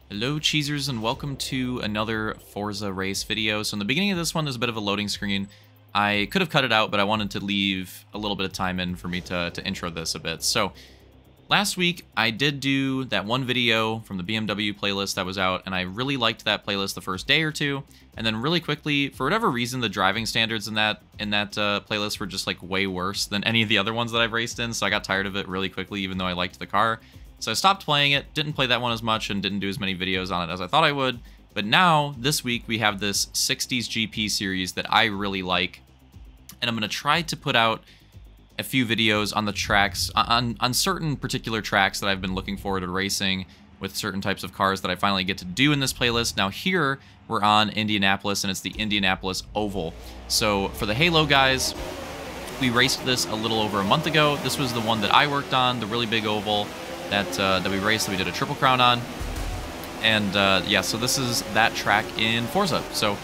Hello Cheesers and welcome to another Forza race video. So in the beginning of this one there's a bit of a loading screen. I could have cut it out, but I wanted to leave a little bit of time in for me to intro this a bit. So last week I did do that one video from the BMW playlist that was out, and I really liked that playlist the first day or two, and then really quickly, for whatever reason, the driving standards in that playlist were just like way worse than any of the other ones that I've raced in, so I got tired of it really quickly even though I liked the car. So I stopped playing it, didn't play that one as much, and didn't do as many videos on it as I thought I would. But now, this week, we have this 60s GP series that I really like, and I'm going to try to put out a few videos on the tracks, on certain particular tracks that I've been looking forward to racing with certain types of cars that I finally get to do in this playlist. Now here, we're on Indianapolis, and it's the Indianapolis Oval. So for the Halo guys, we raced this a little over a month ago. This was the one that I worked on, the really big oval that we raced, that we did a Triple Crown on. And yeah, so this is that track in Forza. So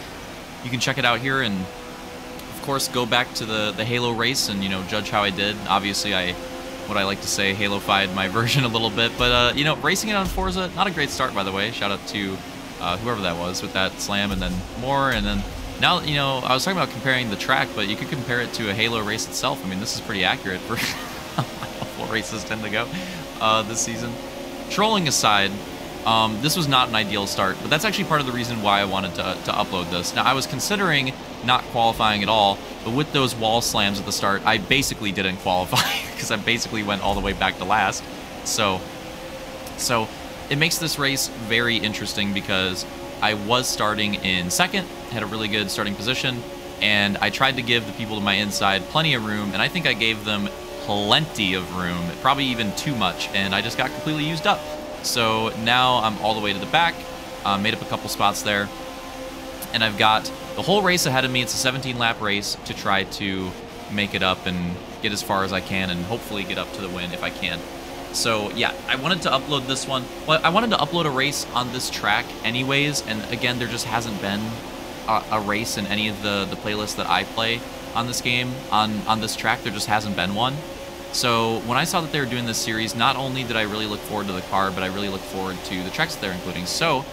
you can check it out here, and of course go back to the Halo race and, you know, judge how I did. Obviously what I like to say, Halo-fied my version a little bit, but you know, racing it on Forza, not a great start, by the way. Shout out to whoever that was with that slam, and then more, and then now, you know, I was talking about comparing the track, but you could compare it to a Halo race itself. I mean, this is pretty accurate for how full races tend to go this season. Trolling aside, this was not an ideal start, but that's actually part of the reason why I wanted to upload this. Now, I was considering not qualifying at all, but with those wall slams at the start, I basically didn't qualify because I basically went all the way back to last. So it makes this race very interesting because I was starting in second, had a really good starting position, and I tried to give the people to my inside plenty of room, and I think I gave them plenty of room, probably even too much, and I just got completely used up. So now I'm all the way to the back, made up a couple spots there, and I've got the whole race ahead of me. It's a 17-lap race to try to make it up and get as far as I can, and hopefully get up to the win if I can. So yeah, I wanted to upload this one. Well, I wanted to upload a race on this track anyways, and again, there just hasn't been a race in any of the playlists that I play on this game, on this track. There just hasn't been one. So when I saw that they were doing this series, not only did I really look forward to the car, but I really look forward to the tracks that they're including. So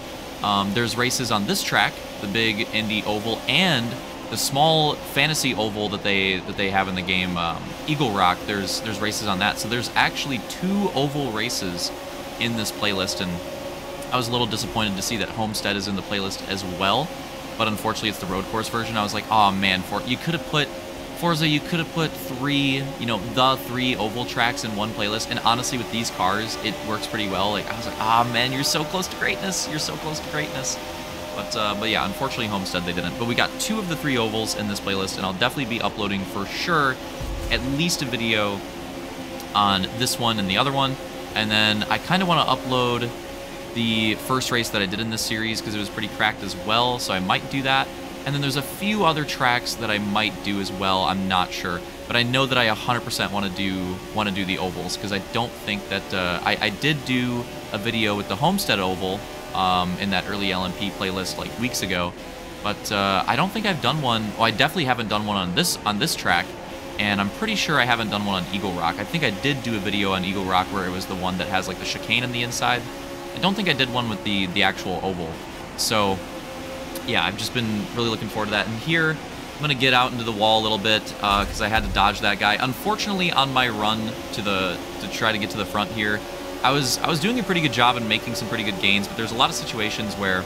there's races on this track, the big Indy Oval, and the small fantasy oval that they have in the game, Eagle Rock. There's races on that. So there's actually 2 oval races in this playlist, and I was a little disappointed to see that Homestead is in the playlist as well. But unfortunately, it's the road course version. I was like, oh man, you could have put Forza, you could have put 3, you know, the 3 oval tracks in one playlist. And honestly, with these cars, it works pretty well. Like, I was like, ah man, you're so close to greatness. You're so close to greatness. But yeah, unfortunately, Homestead, they didn't. But we got 2 of the 3 ovals in this playlist, and I'll definitely be uploading for sure at least a video on this one and the other one. And then I kind of want to upload the first race that I did in this series because it was pretty cracked as well, so I might do that. And then there's a few other tracks that I might do as well. I'm not sure, but I know that I 100% want to do the ovals, because I don't think that I did do a video with the Homestead Oval in that early LMP playlist like weeks ago, but I don't think I've done one. Well, I definitely haven't done one on this track, and I'm pretty sure I haven't done one on Eagle Rock. I think I did do a video on Eagle Rock where it was the one that has like the chicane on the inside. I don't think I did one with the actual oval. So yeah, I've just been really looking forward to that. And here, I'm going to get out into the wall a little bit because I had to dodge that guy. Unfortunately, on my run to try to get to the front here, I was doing a pretty good job and making some pretty good gains, but there's a lot of situations where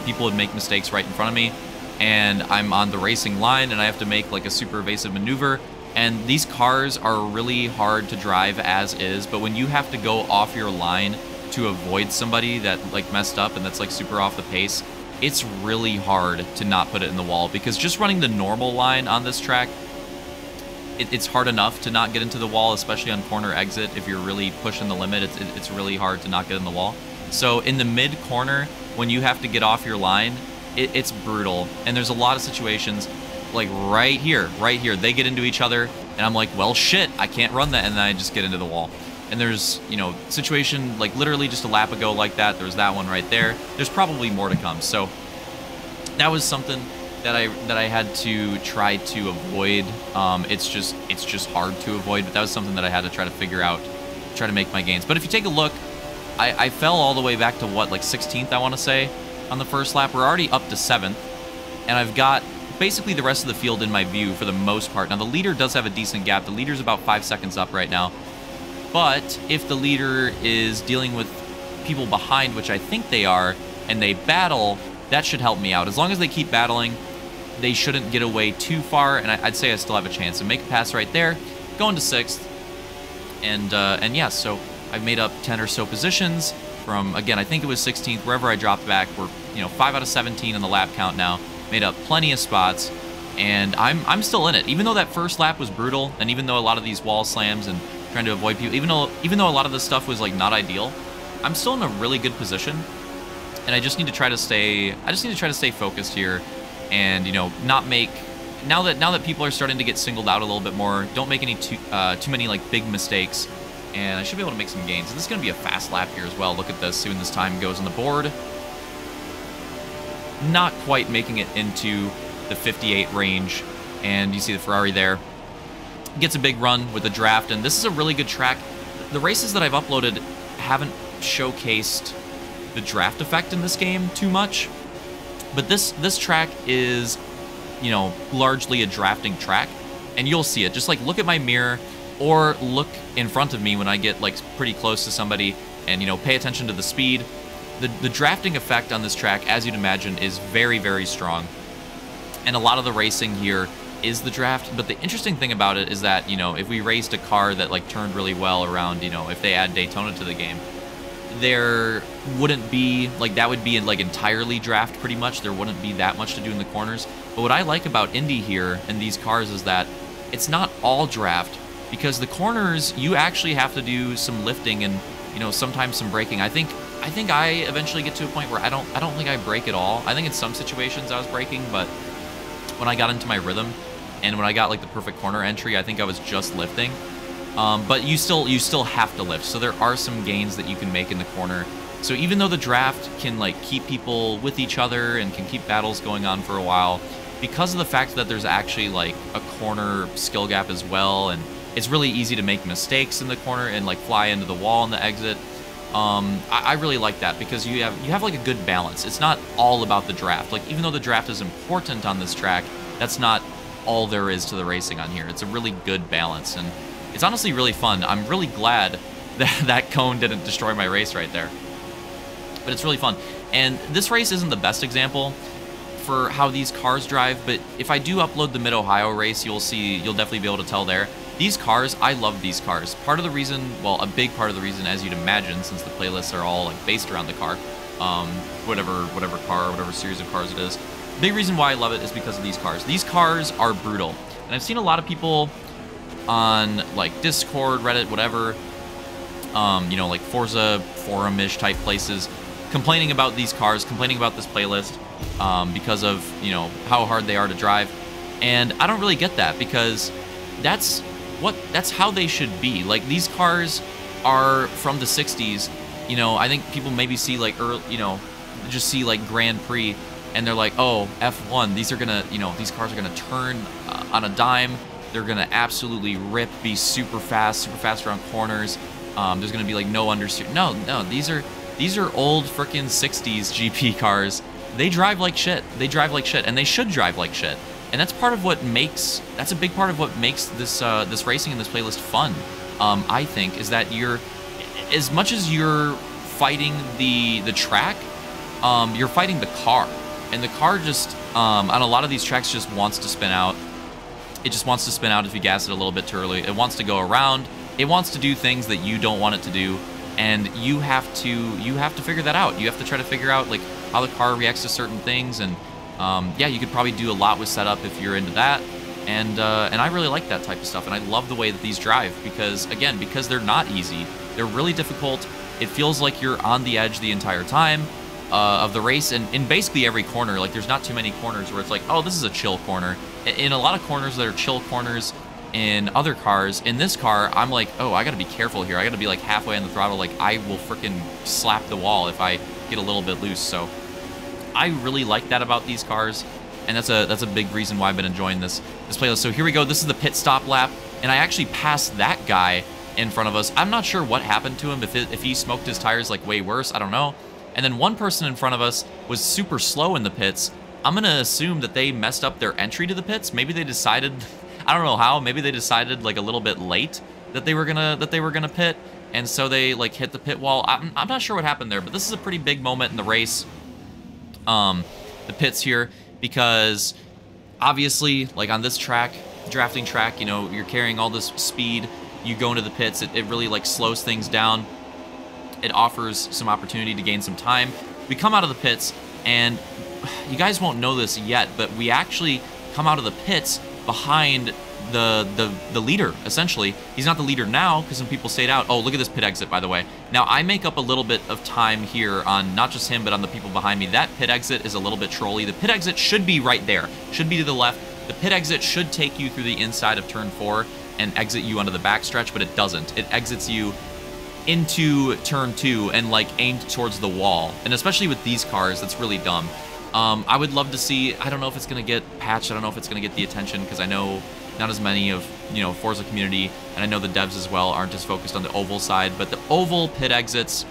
people would make mistakes right in front of me, and I'm on the racing line, and I have to make like a super evasive maneuver. And these cars are really hard to drive as is, but when you have to go off your line to avoid somebody that like messed up and that's like super off the pace, it's really hard to not put it in the wall, because just running the normal line on this track, it's hard enough to not get into the wall, especially on corner exit. If you're really pushing the limit, it's really hard to not get in the wall. So in the mid corner, when you have to get off your line, it's brutal. And there's a lot of situations like right here, they get into each other, and I'm like, well shit, I can't run that, and then I just get into the wall. And there's, you know, situation like literally just a lap ago like that. There was that one right there. There's probably more to come. So that was something that I had to try to avoid. It's just hard to avoid, but that was something that I had to try to figure out, try to make my gains. But if you take a look I fell all the way back to what, like 16th, I want to say, on the first lap. We're already up to 7th, and I've got basically the rest of the field in my view for the most part. Now, the leader does have a decent gap. The leader's about 5 seconds up right now, but if the leader is dealing with people behind, which I think they are, and they battle, that should help me out. As long as they keep battling, they shouldn't get away too far, and I'd say I still have a chance to make a pass right there, going to 6th, and yeah, so I've made up 10 or so positions from, again, I think it was 16th, wherever I dropped back. We're, 5 out of 17 in the lap count now, made up plenty of spots, and I'm still in it. Even though that first lap was brutal, and even though a lot of these wall slams and trying to avoid people, even though a lot of this stuff was like not ideal, I'm still in a really good position, and I just need to try to stay focused here, and not make, now that people are starting to get singled out a little bit more, don't make any too many like big mistakes, and I should be able to make some gains. And this is going to be a fast lap here as well. Look at this, see when this time goes on the board. Not quite making it into the 58 range, and you see the Ferrari there. Gets a big run with the draft, and this is a really good track. The races that I've uploaded haven't showcased the draft effect in this game too much, but this track is, largely a drafting track, and you'll see it. Just like look at my mirror, or look in front of me when I get like pretty close to somebody, and pay attention to the speed. The drafting effect on this track, as you'd imagine, is very, very strong, and a lot of the racing here is the draft. But the interesting thing about it is that if we raced a car that like turned really well around, if they add Daytona to the game, there wouldn't be like, that would be like entirely draft pretty much. There wouldn't be that much to do in the corners. But what I like about Indy here and these cars is that it's not all draft, because the corners you actually have to do some lifting and sometimes some braking. I think I eventually get to a point where I don't think I brake at all. I think in some situations I was braking, but when I got into my rhythm and when I got like the perfect corner entry, I think I was just lifting. But you still have to lift, so there are some gains that you can make in the corner. So even though the draft can like keep people with each other and can keep battles going on for a while, because of the fact that there's actually like a corner skill gap as well, and it's really easy to make mistakes in the corner and like fly into the wall in the exit. I really like that, because you have like a good balance. It's not all about the draft. Like, even though the draft is important on this track, that's not all there is to the racing on here. It's a really good balance, and it's honestly really fun. I'm really glad that that cone didn't destroy my race right there. But it's really fun. And this race isn't the best example for how these cars drive, but if I do upload the Mid-Ohio race, you'll definitely be able to tell there. These cars, I love these cars. Part of the reason, well, a big part of the reason, as you'd imagine, since the playlists are all like based around the car, whatever car, whatever series of cars it is. Big reason why I love it is because of these cars. These cars are brutal. And I've seen a lot of people on like Discord, Reddit, whatever, like Forza forum-ish type places, complaining about these cars, complaining about this playlist, because of, how hard they are to drive. And I don't really get that, because that's how they should be. Like, these cars are from the 60s. I think people maybe see like just see like Grand Prix, and they're like, oh, F1, these are gonna, these cars are gonna turn on a dime. They're gonna absolutely rip, be super fast around corners. There's gonna be like no understeer. No, these are old frickin' 60s GP cars. They drive like shit. And they should drive like shit. And that's a big part of what makes this this racing in this playlist fun. I think, is that as much as you're fighting the track, you're fighting the car, and the car just on a lot of these tracks just wants to spin out. It just wants to spin out if you gas it a little bit too early. It wants to go around. It wants to do things that you don't want it to do, and you have to figure that out. You have to try to figure out like how the car reacts to certain things, and yeah, you could probably do a lot with setup if you're into that. And I really like that type of stuff, and I love the way that these drive, because they're not easy. They're really difficult. It feels like you're on the edge the entire time of the race, and in basically every corner. Like, there's not too many corners where it's like, oh, this is a chill corner. In a lot of corners that are chill corners in other cars, in this car, I'm like, oh, I gotta be careful here. I gotta be like halfway on the throttle. Like, I will freaking slap the wall if I get a little bit loose. So I really like that about these cars, and that's a big reason why I've been enjoying this playlist. So here we go. This is the pit stop lap, and I actually passed that guy in front of us. I'm not sure what happened to him, if he smoked his tires like way worse, I don't know. And then one person in front of us was super slow in the pits. I'm gonna assume that they messed up their entry to the pits. Maybe they decided, I don't know how, maybe they decided like a little bit late that they were gonna pit, and so they like hit the pit wall. I'm not sure what happened there, but this is a pretty big moment in the race, the pits here, because obviously like on this track, drafting track, you know, you're carrying all this speed, you go into the pits, it really like slows things down. It offers some opportunity to gain some time. We come out of the pits, and you guys won't know this yet, but we actually come out of the pits behind the leader, essentially. He's not the leader now, because some people stayed out. Oh, look at this pit exit, by the way. Now, I make up a little bit of time here on not just him, but on the people behind me. That pit exit is a little bit trolly. The pit exit should be right there. Should be to the left. The pit exit should take you through the inside of turn 4 and exit you onto the backstretch, but it doesn't. It exits you into turn 2 and like aimed towards the wall. And especially with these cars, that's really dumb. I would love to see, I don't know if it's going to get patched, I don't know if it's going to get the attention, because I know not as many of, you know, Forza community, and I know the devs as well aren't as focused on the oval side, but the oval pit exits,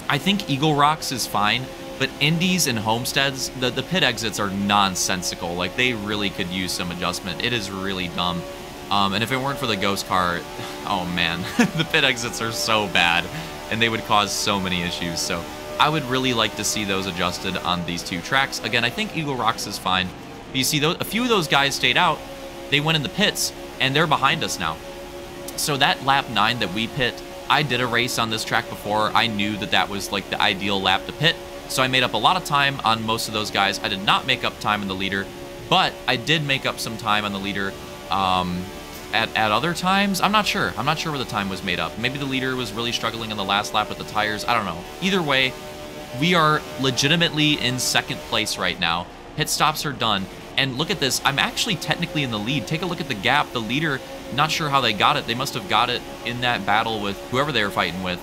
I think Eagle Rocks is fine, but Indies and Homesteads, the pit exits are nonsensical. Like, they really could use some adjustment. It is really dumb. And if it weren't for the ghost car, oh man, the pit exits are so bad, and they would cause so many issues. So I would really like to see those adjusted on these two tracks. Again, I think Eagle Rocks is fine. But you see, a few of those guys stayed out. They went in the pits, and they're behind us now. So that lap 9 that we pit, I did a race on this track before. I knew that that was like the ideal lap to pit. So I made up a lot of time on most of those guys. I did not make up time in the leader, but I did make up some time on the leader at other times. I'm not sure. I'm not sure where the time was made up. Maybe the leader was really struggling on the last lap with the tires. I don't know. Either way, we are legitimately in second place right now. Pit stops are done. And look at this. I'm actually technically in the lead. Take a look at the gap. The leader, not sure how they got it. They must have got it in that battle with whoever they were fighting with.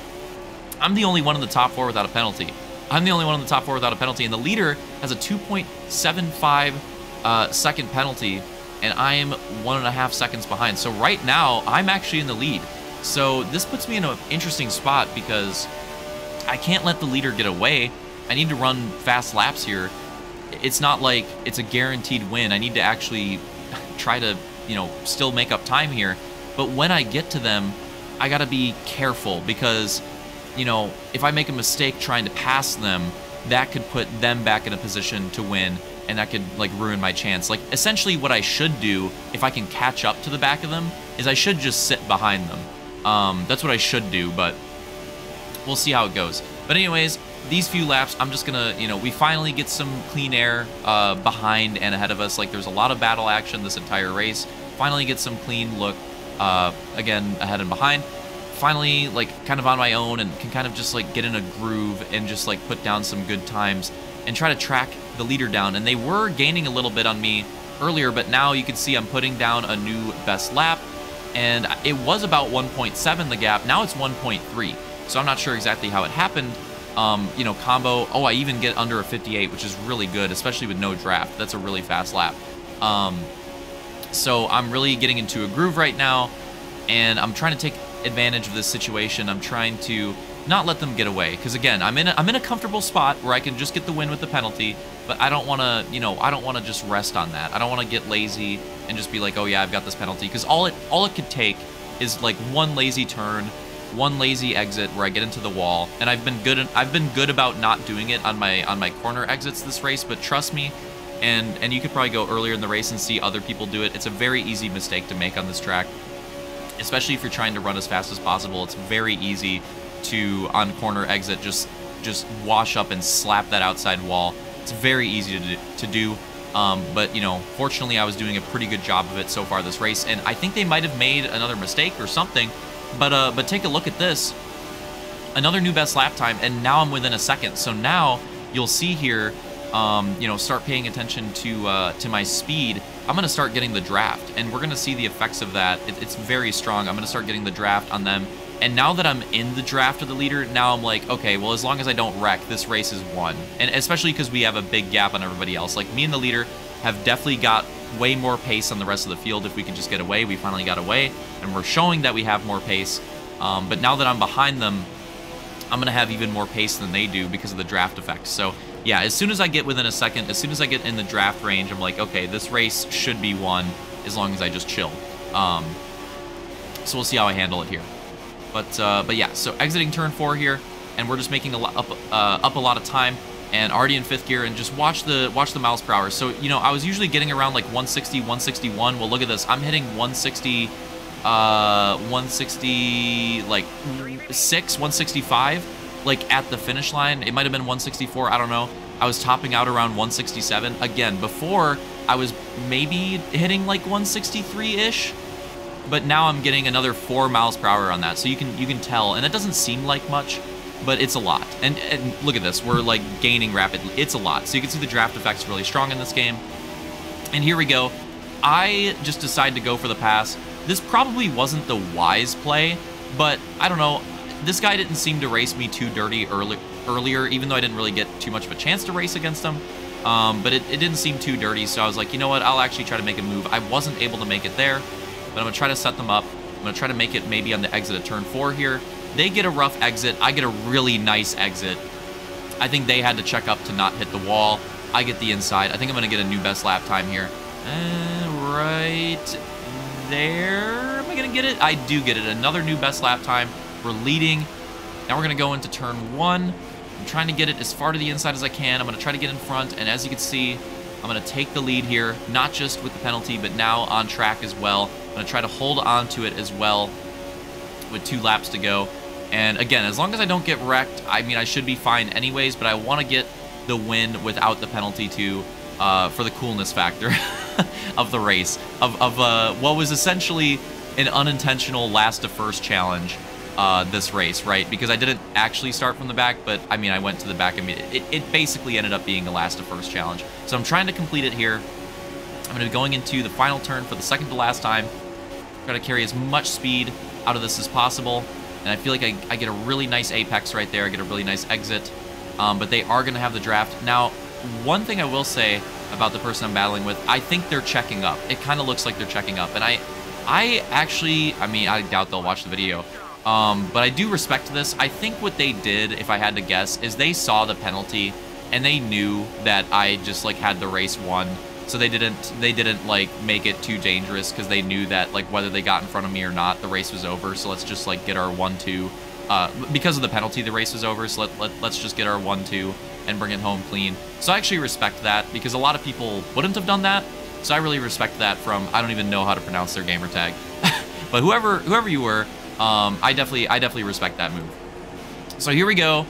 I'm the only one in the top 4 without a penalty. I'm the only one in the top 4 without a penalty. And the leader has a 2.75 second penalty. And I am 1.5 seconds behind. So right now, I'm actually in the lead. So this puts me in an interesting spot because I can't let the leader get away. I need to run fast laps here. It's not like it's a guaranteed win. I need to actually try to, you know, still make up time here. But when I get to them, I gotta be careful because, you know, if I make a mistake trying to pass them, that could put them back in a position to win, and that could, like, ruin my chance. Like, essentially what I should do, if I can catch up to the back of them, is I should just sit behind them. That's what I should do, but we'll see how it goes. But anyways, these few laps, I'm just gonna, you know, we finally get some clean air behind and ahead of us. Like, there's a lot of battle action this entire race. Finally get some clean look, again, ahead and behind. Finally, like, kind of on my own and can kind of just, like, get in a groove and just, like, put down some good times and try to track the leader down. And they were gaining a little bit on me earlier, but now you can see I'm putting down a new best lap. And it was about 1.7 the gap. Now it's 1.3. So I'm not sure exactly how it happened. You know, combo. Oh, I even get under a 58, which is really good, especially with no draft. That's a really fast lap. So I'm really getting into a groove right now, and I'm trying to take advantage of this situation. I'm trying to not let them get away, because again, I'm in a comfortable spot where I can just get the win with the penalty, but I don't want to, you know, I don't want to just rest on that. I don't want to get lazy and just be like, oh yeah, I've got this penalty, because all it could take is like one lazy turn, one lazy exit where I get into the wall, and I've been good about not doing it on my corner exits this race, but trust me, and you could probably go earlier in the race and see other people do it. It's a very easy mistake to make on this track, especially if you're trying to run as fast as possible. It's very easy to, on corner exit, just wash up and slap that outside wall. It's very easy to do. But, you know, fortunately I was doing a pretty good job of it so far this race, and I think they might have made another mistake or something. But take a look at this. Another new best lap time, and now I'm within a second. So now you'll see here, you know, start paying attention to my speed. I'm gonna start getting the draft, and we're gonna see the effects of that. It's very strong. I'm gonna start getting the draft on them. And now that I'm in the draft of the leader, now I'm like, okay, well, as long as I don't wreck, this race is won. And especially because we have a big gap on everybody else. Like, me and the leader have definitely got way more pace on the rest of the field. If we can just get away, we finally got away, and we're showing that we have more pace. But now that I'm behind them, I'm going to have even more pace than they do because of the draft effect. So, yeah, as soon as I get within a second, as soon as I get in the draft range, I'm like, okay, this race should be won as long as I just chill. So we'll see how I handle it here. But yeah, so exiting turn 4 here, and we're just making up a lot of time, and already in 5th gear, and just watch the miles per hour. So, you know, I was usually getting around like 160, 161. Well, look at this. I'm hitting 160, 160, like 165, like at the finish line. It might have been 164, I don't know. I was topping out around 167. Again, before I was maybe hitting like 163-ish, but now I'm getting another 4 miles per hour on that. So you can tell, and it doesn't seem like much, but it's a lot. And look at this, we're like gaining rapidly. It's a lot. So you can see the draft effect's really strong in this game. And here we go. I just decided to go for the pass. This probably wasn't the wise play, but I don't know. This guy didn't seem to race me too dirty earlier, even though I didn't really get too much of a chance to race against him. But it didn't seem too dirty, so I was like, you know what, I'll actually try to make a move. I wasn't able to make it there, but I'm going to try to set them up. I'm going to try to make it maybe on the exit of turn 4 here. They get a rough exit. I get a really nice exit. I think they had to check up to not hit the wall. I get the inside. I think I'm going to get a new best lap time here. Right there. Am I going to get it? I do get it. Another new best lap time. We're leading. Now we're going to go into turn 1. I'm trying to get it as far to the inside as I can. I'm going to try to get in front, and as you can see, I'm going to take the lead here, not just with the penalty, but now on track as well. I'm going to try to hold on to it as well with 2 laps to go. And again, as long as I don't get wrecked, I mean, I should be fine anyways, but I want to get the win without the penalty too, for the coolness factor of the race, of what was essentially an unintentional last to first challenge. This race, right? Because I didn't actually start from the back, but I mean, I went to the back. I mean, it basically ended up being a last to first challenge. So I'm trying to complete it here. I'm going to be going into the final turn for the second to last time. Try to carry as much speed out of this as possible. And I feel like I get a really nice apex right there. I get a really nice exit. But they are going to have the draft. Now, one thing I will say about the person I'm battling with, I think they're checking up. It kind of looks like they're checking up. And I actually, I mean, I doubt they'll watch the video. But I do respect this. I think what they did, if I had to guess, is they saw the penalty and they knew that I just like had the race won. So they didn't like make it too dangerous because they knew that like whether they got in front of me or not, the race was over. So let's just like get our 1-2. Because of the penalty, the race was over. So let's just get our 1-2 and bring it home clean. So I actually respect that because a lot of people wouldn't have done that. So I really respect that from, I don't even know how to pronounce their gamer tag. But whoever you were, I definitely respect that move. So here we go,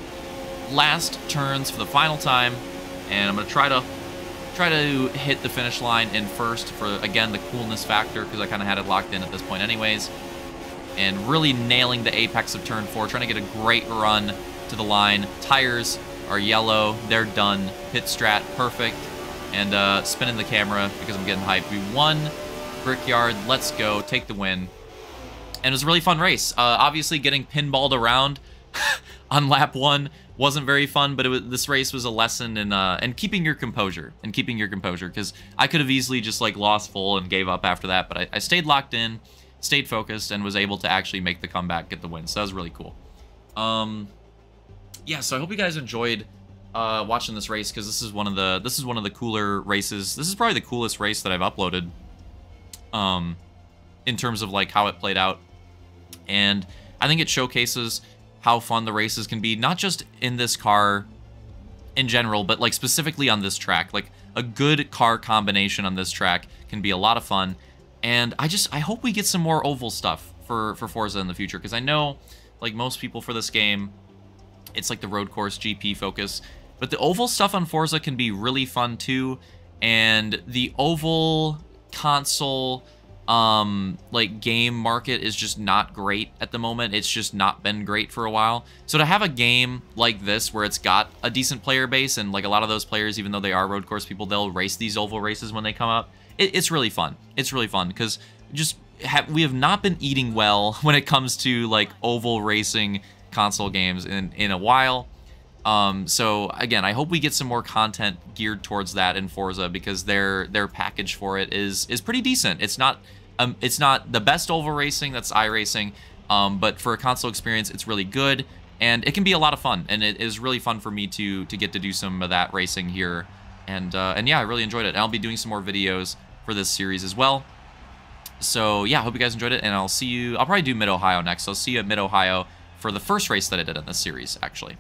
last turns for the final time, and I'm gonna try to hit the finish line in first for, again, the coolness factor, because I kind of had it locked in at this point anyways, and really nailing the apex of turn 4, trying to get a great run to the line. Tires are yellow, they're done. Pit strat perfect, and spinning the camera because I'm getting hyped. We won Brickyard. Let's go, take the win. And it was a really fun race. Obviously, getting pinballed around on lap 1 wasn't very fun, but this race was a lesson in keeping your composure. Because I could have easily just like lost full and gave up after that, but I stayed locked in, stayed focused, and was able to actually make the comeback, get the win. So that was really cool. Yeah, so I hope you guys enjoyed watching this race, because this is one of the cooler races. This is probably the coolest race that I've uploaded. In terms of like how it played out. And I think it showcases how fun the races can be, not just in this car in general, but like specifically on this track. Like a good car combination on this track can be a lot of fun. And I hope we get some more oval stuff for Forza in the future, because I know like most people for this game, it's like the road course GP focus, but the oval stuff on Forza can be really fun too. And the oval console like game market is just not great at the moment. It's just not been great for a while. So to have a game like this where it's got a decent player base, and like a lot of those players, even though they are road course people, they'll race these oval races when they come up. It's really fun. It's really fun because we have not been eating well when it comes to like oval racing console games in a while. So again, I hope we get some more content geared towards that in Forza, because their package for it is pretty decent. It's not the best oval racing, that's iRacing, But for a console experience, it's really good, and it can be a lot of fun, and it is really fun for me to get to do some of that racing here. And yeah, I really enjoyed it. And I'll be doing some more videos for this series as well. So yeah, hope you guys enjoyed it, and I'll see you. I'll probably do Mid-Ohio next. So I'll see you at Mid-Ohio for the first race that I did in this series, actually.